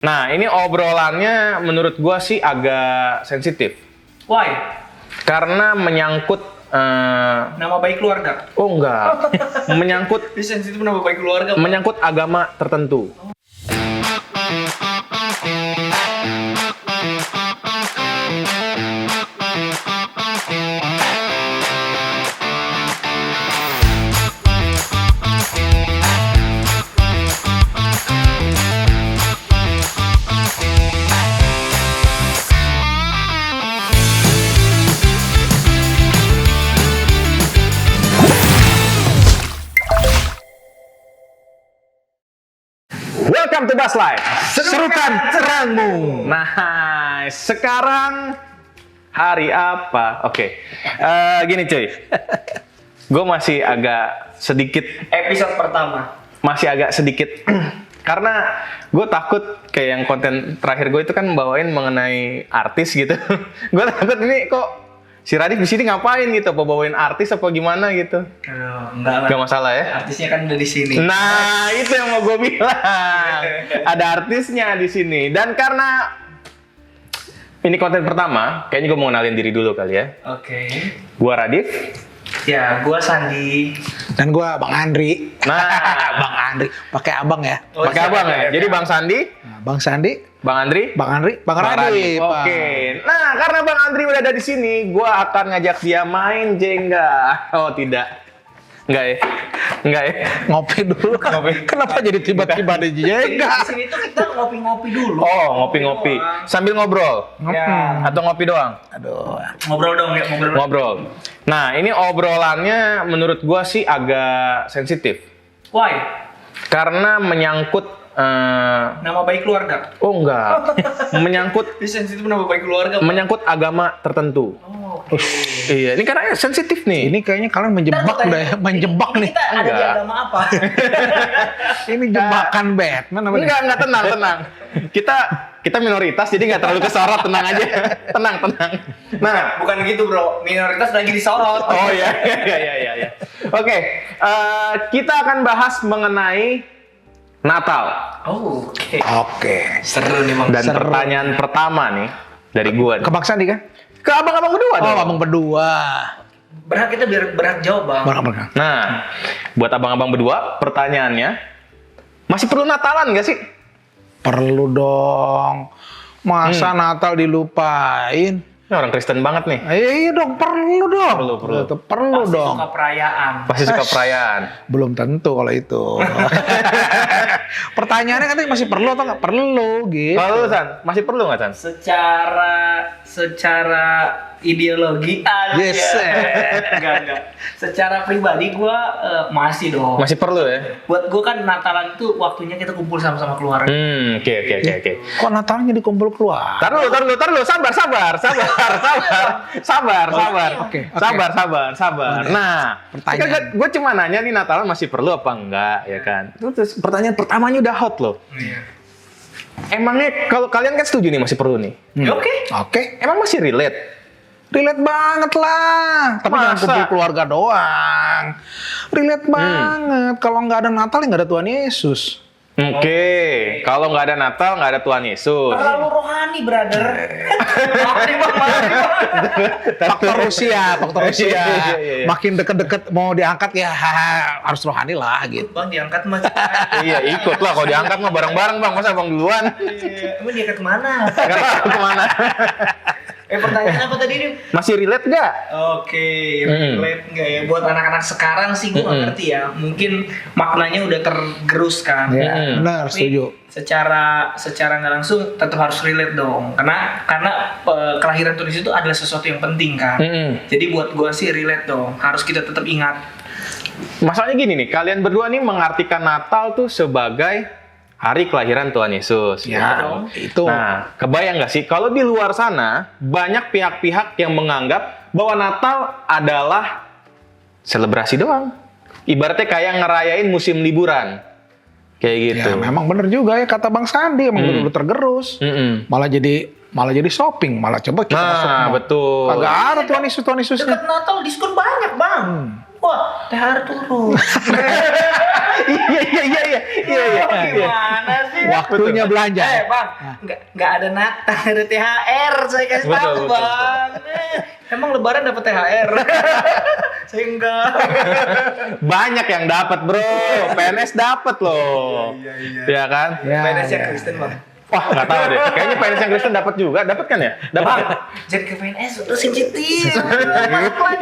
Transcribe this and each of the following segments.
Nah, ini obrolannya menurut gua sih agak sensitif. Why? Karena menyangkut Nama baik keluarga. oh enggak. Menyangkut Ini sensitif nama baik keluarga. menyangkut agama tertentu. Welcome to Bas Live. Serukan cerangmu. Nah, sekarang hari apa? Oke. Gini cuy. Gue masih agak sedikit Episode pertama. karena gue takut kayak yang konten terakhir gue itu kan bawain mengenai artis gitu. Gue takut ini kok si Radif di sini ngapain gitu, apa bawain artis apa gimana gitu. Enggak Gak masalah ya. Artisnya kan udah di sini. Nah, itu yang mau gue bilang. Ada artisnya di sini. Dan karena ini konten pertama, kayaknya gue mau kenalin diri dulu kali ya. Oke. Gue Radif. Ya, gua Sandi. Dan gua Bang Andri. Nah, Bang Andri, pakai abang ya. Oh, pakai abang ya. Jadi Bang Sandi, Nah, Bang Sandi, Bang Andri, Bang Andri, Bang Radif. Oke. Nah, karena Bang Andri udah ada di sini, gue akan ngajak dia main Jenga. Oh, tidak. Enggak ya? Enggak ya? Ngopi dulu. Ngopi. Kenapa jadi tiba-tiba di Di Jenga? sini tuh kita ngopi-ngopi dulu. Oh, ngopi-ngopi. Sambil ngobrol. Ya. Atau ngopi doang? Aduh. Ngobrol dong ya, ngobrol. Ngobrol. Nah, ini obrolannya menurut gue sih agak sensitif. Why? Karena menyangkut Nama baik keluarga. oh enggak. Menyangkut Ini sensitif nama baik keluarga. menyangkut agama tertentu. Oh, oke. Iya, ini karena sensitif nih. Ini kayaknya kalian menjebak udah ya, menjebak Ini nih. kita ada di Enggak. agama apa? Ini jebakan Batman apa nih? Enggak, tenang. Kita minoritas jadi nggak terlalu kesorot, tenang aja. Tenang. Nah, Bukan gitu bro, minoritas lagi disorot. oh ya. Oke, kita akan bahas mengenai Natal. Oh, oke. Oke. Seru nih bang. Dan Seru. pertanyaan pertama nih dari gua. Ke Bang Sandi kan? Ke abang-abang berdua Oh, dong. abang berdua. Berhak kita biar berhak jawab bang. Bang. Nah, buat abang-abang berdua, pertanyaannya masih perlu Natalan nggak sih? Perlu dong. Masa Natal dilupain? Ini orang Kristen banget nih. Iya dong, perlu dong. Perlu. Perlu Pasti dong. suka perayaan. Pasti suka perayaan. Belum tentu kalau itu. Pertanyaannya katanya masih perlu atau nggak perlu gitu. Kalau lu, San, masih perlu nggak, San? Secara ideologi aja. Yes. Enggak. Secara pribadi gue masih dong. Masih perlu ya? Buat gue kan Natalan tuh waktunya kita kumpul sama-sama keluarga. Oke. Kok Natalnya dikumpul keluar? Tar dulu, sabar. Oke. Sabar. Nah, Pertanyaan. gue cuma nanya nih Natalan masih perlu apa enggak, ya kan? Terus pertanyaan pertamanya udah hot loh. Iya. Emangnya kalau kalian kan setuju nih masih perlu nih? Ya, oke. Oke. Emang masih relate? Relate banget lah. Tapi jangan Masa? kumpul keluarga doang. Relate banget. Kalau nggak ada Natal, ya nggak ada Tuhan Yesus. Oke, kalau nggak ada Natal nggak ada Tuhan Yesus. Terlalu rohani, brother. Mari bang. Faktor Rusia. Iya. Makin deket-deket mau diangkat ya harus rohani lah gitu. Bang diangkat mas. Iya, ikut lah. Kalau diangkat mah bareng-bareng bang. Masa bang duluan? Emang diangkat kemana? Nggak tahu kemana. Pertanyaan apa tadi nih? Masih relate nggak? Oke, relate nggak ya? Buat anak-anak sekarang sih gue nggak ngerti ya. Mungkin maknanya udah tergerus kan. Ya, benar, Tapi setuju. secara nggak langsung tetap harus relate dong. Karena kelahiran Tuhan Yesus itu adalah sesuatu yang penting kan. Jadi buat gue sih relate dong. Harus kita tetap ingat. Masalahnya gini nih, kalian berdua nih mengartikan Natal tuh sebagai hari kelahiran Tuhan Yesus. Ya, dong. itu. Nah, kebayang nggak sih kalau di luar sana banyak pihak-pihak yang menganggap bahwa Natal adalah selebrasi doang. Ibaratnya kayak ngerayain musim liburan. Kayak gitu. Ya, memang bener juga ya kata Bang Sandi, emang udah tergerus. Malah jadi shopping, malah coba kita masuk Nah, mall. betul. Kagak ada Tuhan Yesusnya. Dekat Natal diskon banyak bang. wah THR turun. Iya. Gimana sih? Waktunya belanja. Bang, nggak ada Natal, ada THR. Saya kasih tahu Betul. bang. Emang Lebaran dapat THR? Saya enggak. Banyak yang dapat bro, PNS dapat loh. Iya kan? Ya, PNS yang ya. Kristen bang. Wah nggak tahu deh. Kayaknya PNS yang Kristen dapat juga, dapat kan ya? Dapat. Bang, Ya? jangan ke PNS, udah sensitif.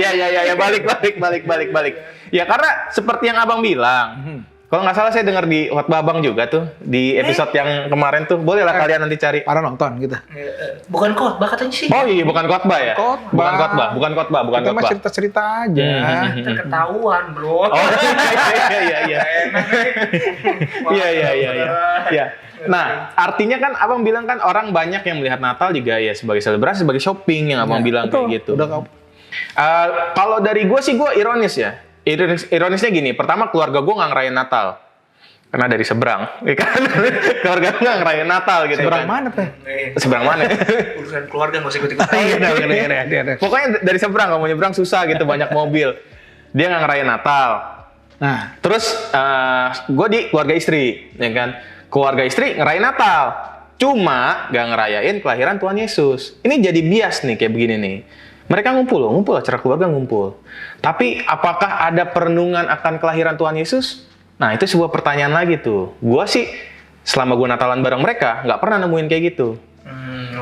Ya, balik. Ya karena seperti yang abang bilang, kalau nggak salah saya dengar di khotbah abang juga tuh di episode yang kemarin tuh, bolehlah kalian nanti cari. Para nonton gitu. Bukan khotbah katanya sih. Oh iya, bukan khotbah ya? Khotbah. Bukan khotbah. Kita mah cerita-cerita aja. Ketahuan bro. Oh iya. Iya. Nah, artinya kan abang bilang kan orang banyak yang melihat Natal juga ya sebagai selebrasi, sebagai shopping yang abang bilang betul. kayak gitu. Udah kau. Kalau dari gue sih gue ironis ya. Ironisnya gini, pertama keluarga gue nggak ngerayain Natal. Karena dari seberang, ya kan? Keluarga gue nggak ngerayain Natal gitu. Seberang kan. mana, Teh? Seberang mana? Urusan keluarga nggak usah ikut-ikut. Iya. Pokoknya dari seberang, kalau mau nyebrang susah gitu, banyak mobil. Dia nggak ngerayain Natal. Nah, Terus gue di keluarga istri, ya kan? Keluarga istri ngerayain Natal. Cuma nggak ngerayain kelahiran Tuhan Yesus. Ini jadi bias nih kayak begini nih. Mereka ngumpul acara keluarga ngumpul. Tapi apakah ada perenungan akan kelahiran Tuhan Yesus? Nah itu sebuah pertanyaan lagi tuh. Gua sih selama gua Natalan bareng mereka nggak pernah nemuin kayak gitu.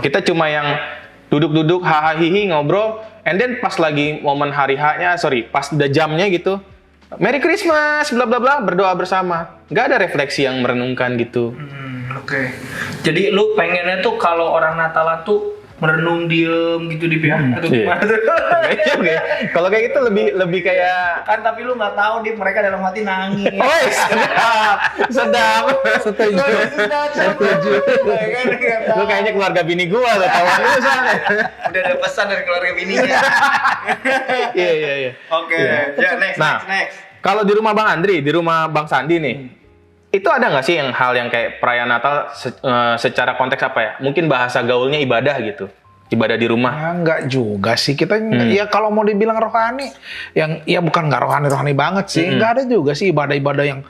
Kita cuma yang duduk-duduk hahaha hihi ngobrol, and then pas lagi momen hari H-nya, pas udah jamnya gitu, Merry Christmas, bla bla bla, berdoa bersama. Nggak ada refleksi yang merenungkan gitu. Oke. Jadi lu pengennya tuh kalau orang Natalan tuh merenung diem gitu di pihak atau Iya. gimana tuh? Oke. Kalau kayak gitu lebih kayak Kan tapi lu nggak tahu di mereka dalam hati nangis. oh sedap. setuju. Lu kayaknya keluarga bini gua lo, kawan lu soalnya. Udah ada pesan dari keluarga bininya. Iya. Oke. Ya next. Nah, kalau di rumah Bang Andri, di rumah Bang Sandi nih, itu ada nggak sih hal yang kayak perayaan Natal secara konteks apa ya? Mungkin bahasa gaulnya ibadah gitu, ibadah di rumah. Ya, enggak juga sih kita ya kalau mau dibilang rohani yang ya bukan nggak rohani banget sih, nggak ada juga sih ibadah-ibadah yang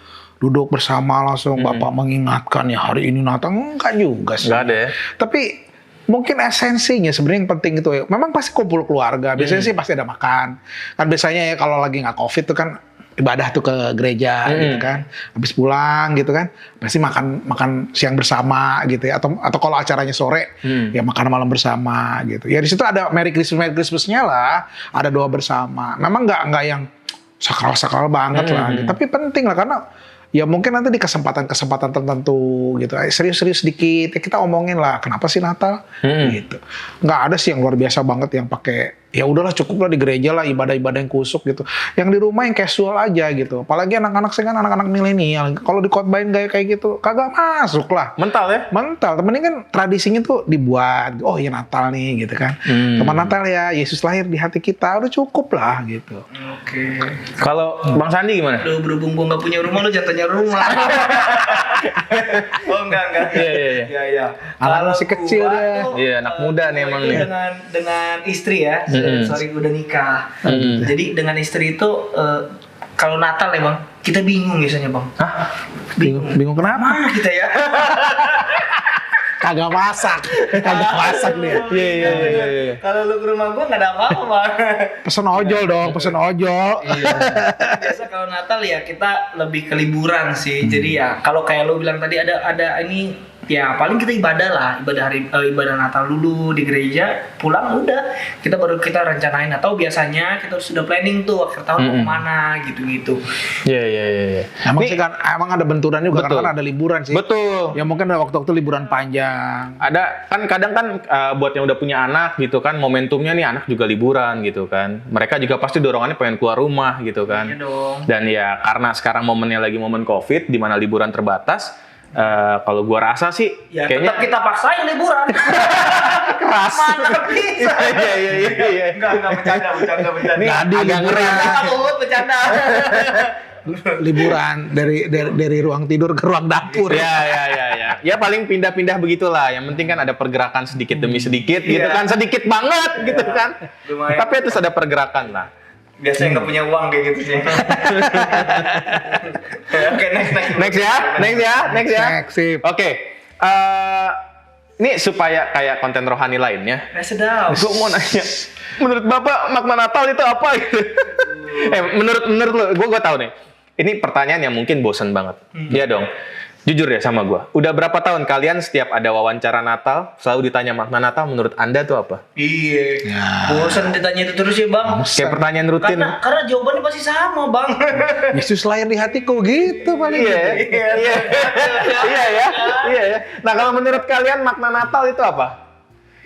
duduk bersama langsung Bapak mengingatkan ya hari ini Natal, enggak juga sih. Nggak ada ya? Tapi mungkin esensinya sebenarnya yang penting itu ya. Memang pasti kumpul keluarga. Biasanya sih pasti ada makan. Kan biasanya ya kalau lagi nggak COVID tuh kan ibadah tuh ke gereja gitu kan. Habis pulang gitu kan. Pasti makan siang bersama gitu ya. Atau kalau acaranya sore ya makan malam bersama gitu. Ya di situ ada Merry Christmas-nya lah. Ada doa bersama. Memang nggak yang sakral banget lah gitu. Tapi penting lah karena ya mungkin nanti di kesempatan tertentu gitu, serius-serius sedikit, ya kita omongin lah kenapa sih Natal gitu. Nggak ada sih yang luar biasa banget yang pakai, ya udahlah cukup lah di gereja lah ibadah-ibadah yang kusuk gitu. Yang di rumah yang casual aja gitu. Apalagi anak-anak saya kan anak-anak milenial, kalau dikotbahin gaya kayak gitu kagak masuk lah. Mental ya? Mental, temenin kan tradisinya tuh dibuat, oh ya Natal nih gitu kan. Teman Natal ya, Yesus lahir di hati kita, udah cukup lah gitu. Oke. Kalau Bang Sandi gimana? Lu berhubung gua nggak punya rumah, lu jangan tanya rumah. Oh enggak. Iya. Anak masih kecil dia. Iya, anak muda nih emang nih. Dengan istri ya. Sorry udah nikah. Jadi dengan istri itu kalau Natal ya bang, kita bingung biasanya bang. Hah? Bingung kenapa? Mana kita ya? Kagak masak dia. Iya. Kalau lu ke rumah gua nggak ada apa-apa bang. Pesen ojol dong, pesen ojol. Biasa kalau Natal ya kita lebih ke liburan sih. Jadi ya kalau kayak lu bilang tadi ada ini ya paling kita ibadah lah, ibadah Natal dulu di gereja, pulang udah kita baru kita rencanain atau biasanya kita sudah planning tuh akhir tahun mau kemana gitu-gitu. Iya. Emang sih kan emang ada benturan juga Betul. karena ada liburan sih. Betul. Ya mungkin ada waktu-waktu liburan panjang. Ada kan kadang kan buat yang udah punya anak gitu kan, momentumnya nih anak juga liburan gitu kan. Mereka juga pasti dorongannya pengen keluar rumah gitu kan. Iya dong. Dan ya karena sekarang momennya lagi momen Covid di mana liburan terbatas, kalau gua rasa sih Ya kayaknya tetap kita paksain liburan. keras. Mana bisa? Iya. Enggak bercanda. Nih agak ngeri. Bercanda. Liburan dari ruang tidur ke ruang dapur. Ya. Ya paling pindah-pindah begitulah. Yang penting kan ada pergerakan sedikit demi sedikit gitu kan. Sedikit banget gitu kan. Lumayan. Tapi terus ada pergerakan lah. Biasanya nggak punya uang kayak gitu sih. Oke, next. Next ya. Next, sip. Oke. Ini supaya kayak konten rohani lainnya. Sedap. Gue mau nanya, menurut Bapak makna Natal itu apa gitu? Menurut lo, gue tahu nih. Ini pertanyaan yang mungkin bosen banget. Iya dong. Jujur ya sama gue. Udah berapa tahun kalian setiap ada wawancara Natal selalu ditanya makna Natal menurut Anda tuh apa? Iya. Ya. Bosan ditanya itu terus ya bang. Kayak pertanyaan rutin. Karena jawabannya pasti sama bang. Yesus lahir di hatiku gitu paling. Iya ya. Nah kalau menurut kalian makna Natal itu apa?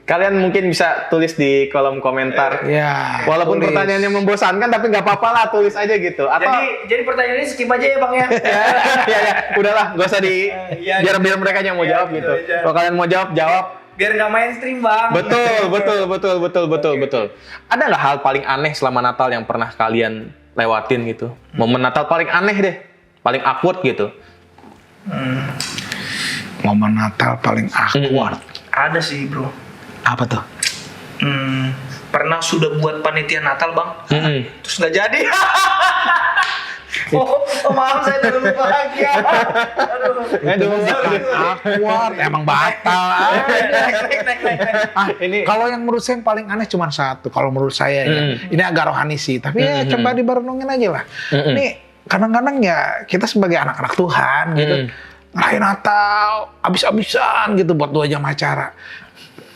Kalian mungkin bisa tulis di kolom komentar. Ya. Walaupun tulis. pertanyaannya membosankan tapi nggak apa-apa lah, tulis aja gitu. Atau Jadi pertanyaan ini skip aja ya bang ya. ya, udahlah, gak usah biar mereka yang mau jawab gitu. Kalau kalian mau jawab. Biar nggak mainstream bang. Betul. Ada nggak hal paling aneh selama Natal yang pernah kalian lewatin gitu? Momen Natal paling aneh deh, paling awkward gitu. Momen Natal paling awkward. Ada sih bro. Apa tuh? Pernah sudah buat panitia Natal bang, terus nggak jadi. Maaf saya udah lupa lagi. Awkward, emang batal. Ini Kalau yang menurut saya yang paling aneh cuma satu. Kalau menurut saya ya, ini agak rohani sih. Tapi ya coba dibarenungin aja lah. Ini kadang-kadang ya kita sebagai anak-anak Tuhan gitu, ngerayain Natal, abis-abisan gitu buat 2 jam acara.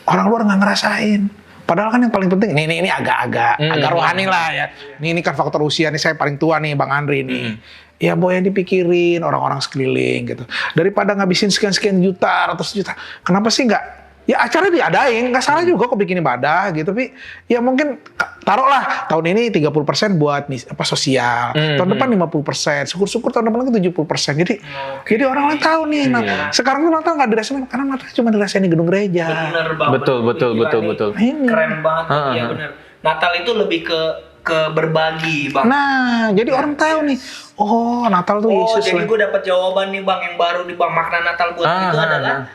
Orang luar nggak ngerasain. Padahal kan yang paling penting ini agak rohani lah ya. Ini kan faktor usia nih, saya paling tua nih Bang Andri nih. Ya boleh dipikirin orang-orang sekeliling gitu. Daripada ngabisin sekian juta, ratus juta. Kenapa sih nggak? Ya acara diadain, nggak salah juga kok bikin ibadah gitu. Tapi ya mungkin taruhlah tahun ini 30% buat sosial. Tahun depan 50%. Syukur-syukur tahun depan lagi 70%. Jadi orang-orang tahu nih. Nah, sekarang tuh Natal nggak dirasain karena Natal cuma dirasain di gedung gereja. Bener banget. Betul. Ini. Keren banget. Iya bener. Natal itu lebih ke berbagi bang. Nah, jadi orang tahu nih. Oh, Natal tuh Yesus. Jadi gue dapat jawaban nih bang yang baru nih bang, makna Natal buat itu adalah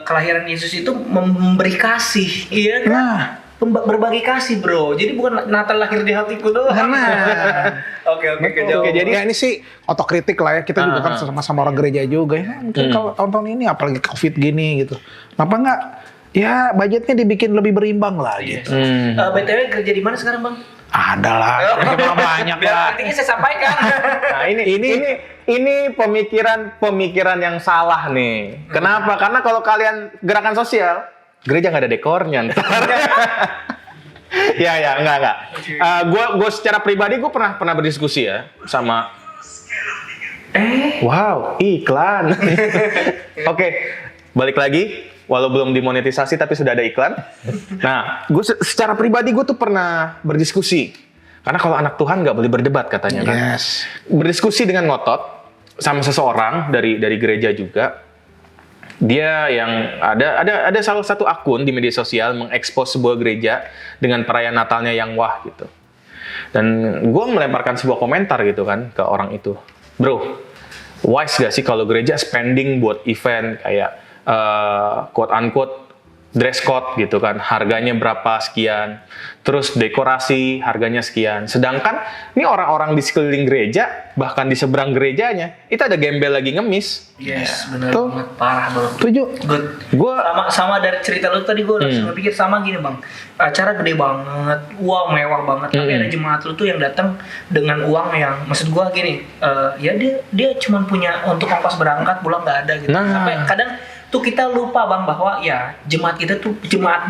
kelahiran Yesus itu memberi kasih, iya kan? Nah. Berbagi kasih bro. Jadi bukan Natal lahir di hatiku doang. Oke. Jadi ya ini sih otokritik lah ya. Kita juga kan sama-sama orang gereja juga ya. Mungkin kalau tahun-tahun ini apalagi Covid gini gitu. Kenapa enggak? Ya budgetnya dibikin lebih berimbang lah gitu. BTW kerja di mana sekarang bang? Ada lah, banyak lah. Biar saya sampaikan. Nah ini pemikiran yang salah nih. Kenapa? Karena kalau kalian gerakan sosial, gereja nggak ada dekornya. Ya, enggak. Gue secara pribadi gue pernah berdiskusi ya sama. Wow, iklan. Oke, balik lagi. Walau belum dimonetisasi tapi sudah ada iklan. Nah, gue secara pribadi gue tuh pernah berdiskusi. Karena kalau anak Tuhan nggak boleh berdebat katanya kan. Yes. Berdiskusi dengan ngotot sama seseorang dari gereja juga. Dia yang ada salah satu akun di media sosial mengekspos sebuah gereja dengan perayaan Natalnya yang wah gitu. Dan gue melemparkan sebuah komentar gitu kan ke orang itu. Bro, wise gak sih kalau gereja spending buat event kayak quote unquote dress code gitu kan, harganya berapa sekian, terus dekorasi harganya sekian, sedangkan ini orang-orang di sekeliling gereja bahkan di seberang gerejanya itu ada gembel lagi ngemis. Yes, benar Tuh. banget, parah bro. Setuju. Sama dari cerita lu tadi gue langsung pikir sama gini bang, acara gede banget, uang mewah banget, tapi ada jemaat lu tuh yang datang dengan uang yang, maksud gue gini, ya dia cuma punya untuk ongkos berangkat pulang nggak ada gitu. Sampai kadang tuh kita lupa bang bahwa ya jemaat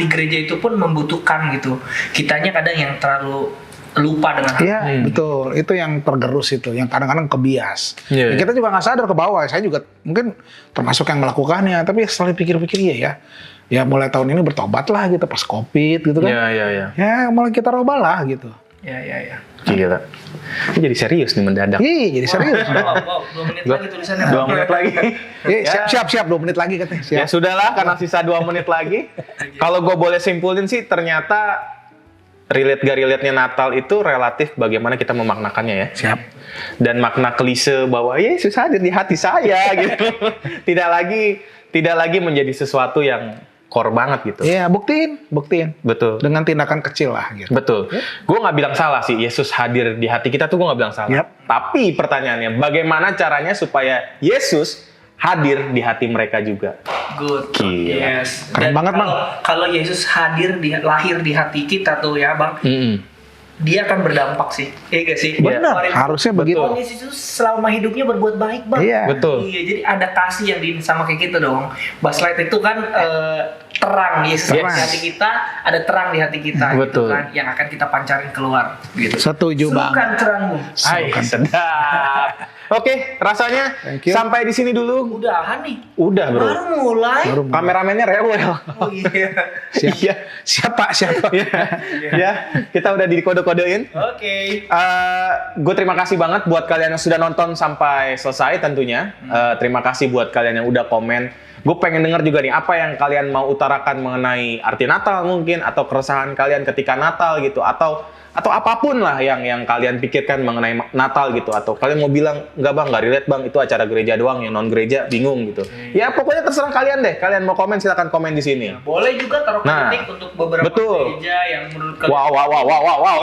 di gereja itu pun membutuhkan gitu. Kitanya kadang yang terlalu lupa dengan hal. Iya, betul. Itu yang tergerus itu, yang kadang-kadang kebias. Yeah. Ya, kita juga nggak sadar ke bawah. Saya juga mungkin termasuk yang melakukannya, tapi setelah pikir-pikir ya. Ya mulai tahun ini bertobat lah gitu pas Covid gitu kan. Iya. Ya mulai kita robah lah gitu. Ya. Gila. Ini jadi serius nih mendadak. Iya, jadi serius. Wow, 2 menit lagi tulisannya. 2 menit lagi. Siap 2 menit lagi katanya. Siap. Ya sudahlah, karena sisa 2 menit lagi. Kalau gue boleh simpulin sih, ternyata relate-nya Natal itu relatif bagaimana kita memaknakannya ya. Siap. Dan makna klise bahwa Yesus hadir di hati saya gitu. Tidak lagi menjadi sesuatu yang core banget gitu. Iya, buktiin. Betul. Dengan tindakan kecil lah gitu. Betul. Gue nggak bilang salah sih, Yesus hadir di hati kita tuh gue nggak bilang salah. Yap. Tapi pertanyaannya, bagaimana caranya supaya Yesus hadir di hati mereka juga? Good. Gila. Yes. Keren banget, Bang. Kalau Yesus lahir di hati kita tuh ya, Bang. Dia akan berdampak sih. Iya gak sih? Benar, harusnya begitu. Oh, Yesus selama hidupnya berbuat baik, Bang. Iya. Betul. Iya, jadi ada kasih yang sama kayak kita dong. Buzz Light itu kan terang, Yesus Yes. di hati kita, ada terang di hati kita Betul. gitu kan, yang akan kita pancarin keluar gitu. Setuju banget. Suruhkan terangmu. Hai, sedap. Oke, rasanya Thank you. sampai di sini dulu. Udahan nih. Udah, bro. Baru mulai. Kameramennya rewel. Oh iya. Siapa? Ya, kita udah dikode-kodein. Oke. Gue terima kasih banget buat kalian yang sudah nonton sampai selesai tentunya. Terima kasih buat kalian yang udah komen. Gue pengen denger juga nih apa yang kalian mau utarakan mengenai arti Natal mungkin, atau keresahan kalian ketika Natal gitu, atau apapun lah yang kalian pikirkan mengenai Natal gitu, atau kalian mau bilang nggak relate bang, itu acara gereja doang, yang non gereja bingung gitu. Ya pokoknya terserah kalian deh. Kalian mau komen silakan komen di sini. Boleh juga taruh Nah, kritik untuk beberapa betul. gereja yang menurut kalian Wow.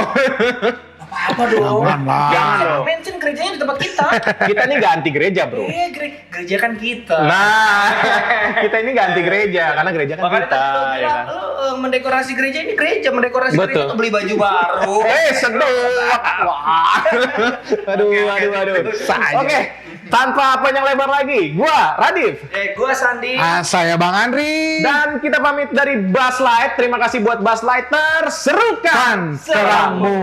apa dong? Jangan lah. Jangan dong. Mention gerejanya di tempat kita. Kita ini nggak anti gereja bro. Gereja kan kita. Nah, kita ini nggak anti gereja karena gereja kan Makanya kita. tadi lo Ya bilang, kan? lo mendekorasi gereja ini gereja, mendekorasi Betul. gereja tuh beli baju baru. Sedap. Wah. Aduh. Oke, tanpa panjang lebar lagi, gua Radif. Gua Sandi. Saya Bang Andri. Dan kita pamit dari Buzz Light. Terima kasih buat Buzz Lighter. Serukan Terangmu.